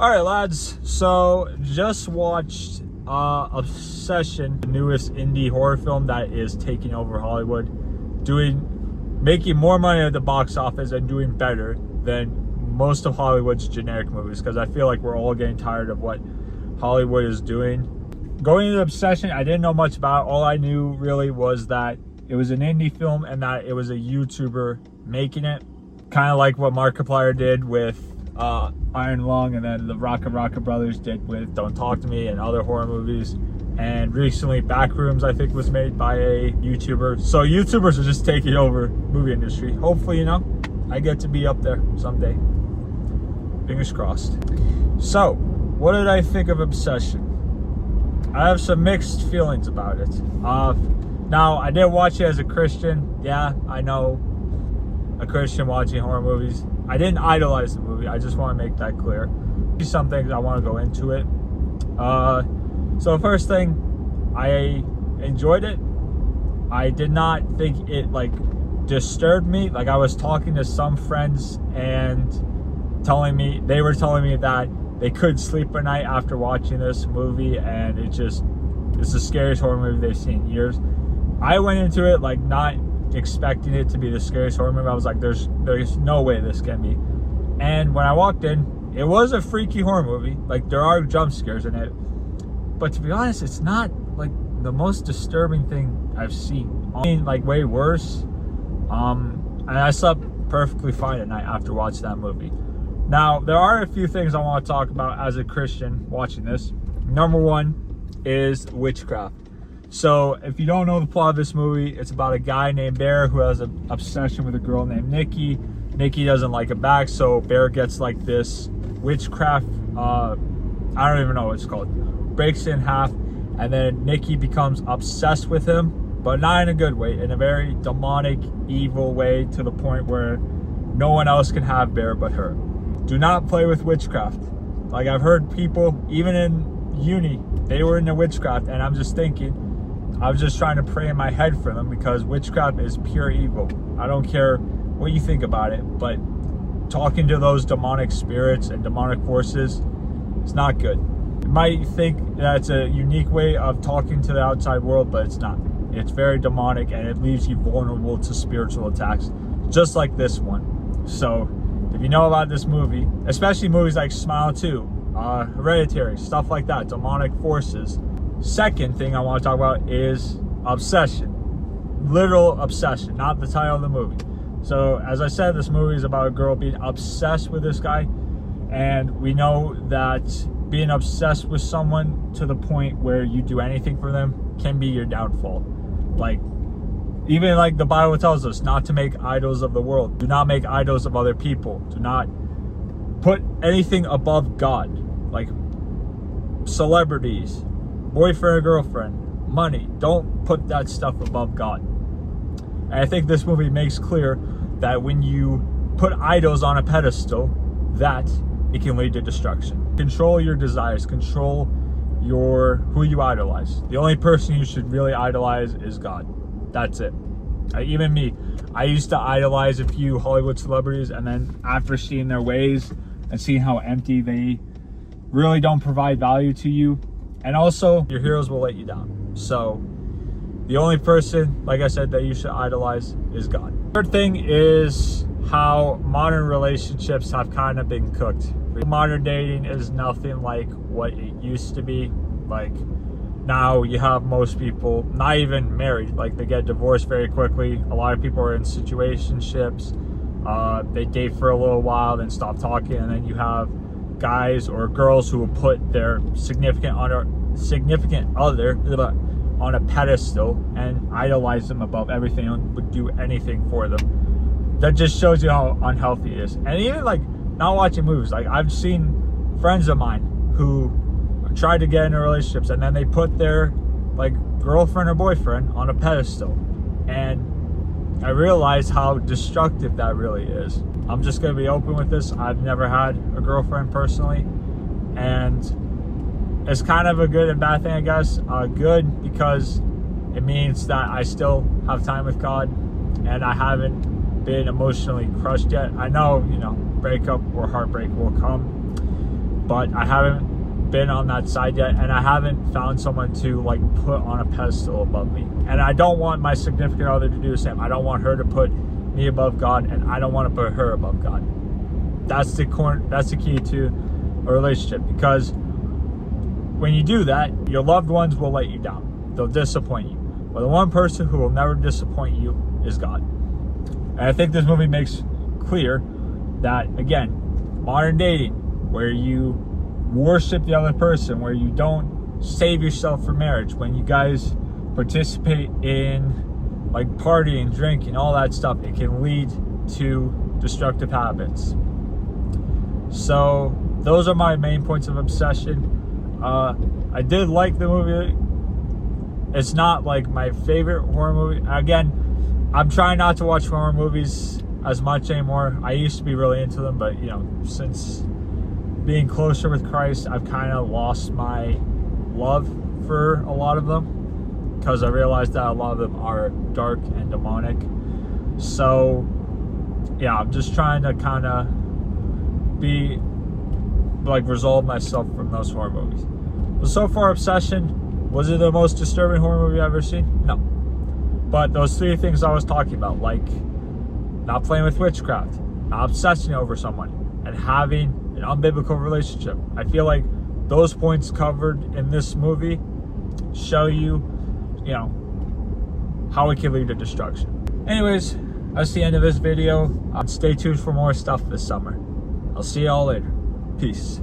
All right, lads. So just watched Obsession, the newest indie horror film that is taking over Hollywood, making more money at the box office and doing better than most of Hollywood's generic movies. Because I feel like we're all getting tired of what Hollywood is doing. Going into Obsession, I didn't know much about it. All I knew really was that it was an indie film and that it was a YouTuber making it. Kind of like what Markiplier did with Iron Lung, and then the Rocka Brothers did with Don't Talk to Me and other horror movies. And recently Backrooms, I think, was made by a YouTuber. So YouTubers are just taking over movie industry. Hopefully, I get to be up there someday. Fingers crossed. So, what did I think of Obsession? I have some mixed feelings about it. Now, I did watch it as a Christian. Yeah, I know, a Christian watching horror movies. I didn't idolize the movie. I just want to make that clear. Some things I want to go into it. So first thing, I enjoyed it. I did not think it disturbed me. I was talking to some friends and they were telling me that they could sleep at night after watching this movie, and it's the scariest horror movie they've seen in years. I went into it not expecting it to be the scariest horror movie. I was like, there's no way this can be. And when I walked in, it was a freaky horror movie. There are jump scares in it, but to be honest, it's not the most disturbing thing I've seen. I mean, way worse. And I slept perfectly fine at night after watching that movie. Now, there are a few things I want to talk about as a Christian watching this. Number one is witchcraft. So, if you don't know the plot of this movie, it's about a guy named Bear who has an obsession with a girl named Nikki. Nikki doesn't like him back, so Bear gets this witchcraft, I don't even know what it's called, breaks it in half, and then Nikki becomes obsessed with him, but not in a good way, in a very demonic, evil way, to the point where no one else can have Bear but her. Do not play with witchcraft. I've heard people, even in uni, they were into witchcraft, and I'm just thinking, I was just trying to pray in my head for them, because witchcraft is pure evil. I don't care what you think about it, but talking to those demonic spirits and demonic forces is not good. You might think that it's a unique way of talking to the outside world, but it's not. It's very demonic, and it leaves you vulnerable to spiritual attacks, just like this one. So, if you know about this movie, especially movies like Smile 2, Hereditary, stuff like that, demonic forces. Second thing I want to talk about is obsession. Literal obsession, not the title of the movie. So, as I said, this movie is about a girl being obsessed with this guy. And we know that being obsessed with someone to the point where you do anything for them can be your downfall. Even the Bible tells us not to make idols of the world. Do not make idols of other people. Do not put anything above God. Celebrities, boyfriend or girlfriend, money. Don't put that stuff above God. And I think this movie makes clear that when you put idols on a pedestal, that it can lead to destruction. Control your desires. Control who you idolize. The only person you should really idolize is God. That's it. Even me, I used to idolize a few Hollywood celebrities, and then after seeing their ways and seeing how empty they really don't provide value to you, and also your heroes will let you down. So the only person, like I said, that you should idolize is God. Third thing is how modern relationships have kind of been cooked. Modern dating is nothing like what it used to be. Now you have most people not even married, they get divorced very quickly. A lot of people are in situationships. They date for a little while, then stop talking, and then you have guys or girls who will put their significant other on a pedestal and idolize them above everything and would do anything for them. That just shows you how unhealthy it is. And even not watching movies, I've seen friends of mine who tried to get into relationships, and then they put their girlfriend or boyfriend on a pedestal, and I realized how destructive that really is. I'm just gonna be open with this. I've never had a girlfriend personally, and it's kind of a good and bad thing, I guess. Good because it means that I still have time with God, and I haven't been emotionally crushed yet. I know, breakup or heartbreak will come, but I haven't been on that side yet, and I haven't found someone to like put on a pedestal above me. And I don't want my significant other to do the same. I don't want her to put me above God, and I don't want to put her above God. That's the key to a relationship, because when you do that, your loved ones will let you down. They'll disappoint you. But the one person who will never disappoint you is God. And I think this movie makes clear that, again, modern dating, where you worship the other person, where you don't save yourself for marriage, when you guys participate in like partying, drinking, all that stuff, it can lead to destructive habits. So those are my main points of obsession. I did like the movie. It's not like my favorite horror movie. Again, I'm trying not to watch horror movies as much anymore. I used to be really into them, but since being closer with Christ, I've kind of lost my love for a lot of them, because I realized that a lot of them are dark and demonic. So yeah, I'm just trying to kind of resolve myself from those horror movies. But so far, Obsession, was it the most disturbing horror movie I've ever seen? No. But those three things I was talking about, like not playing with witchcraft, not obsessing over someone, and having an unbiblical relationship, I feel like those points covered in this movie show you, how it can lead to destruction. Anyways, that's the end of this video. Stay tuned for more stuff this summer. I'll see y'all later. Peace.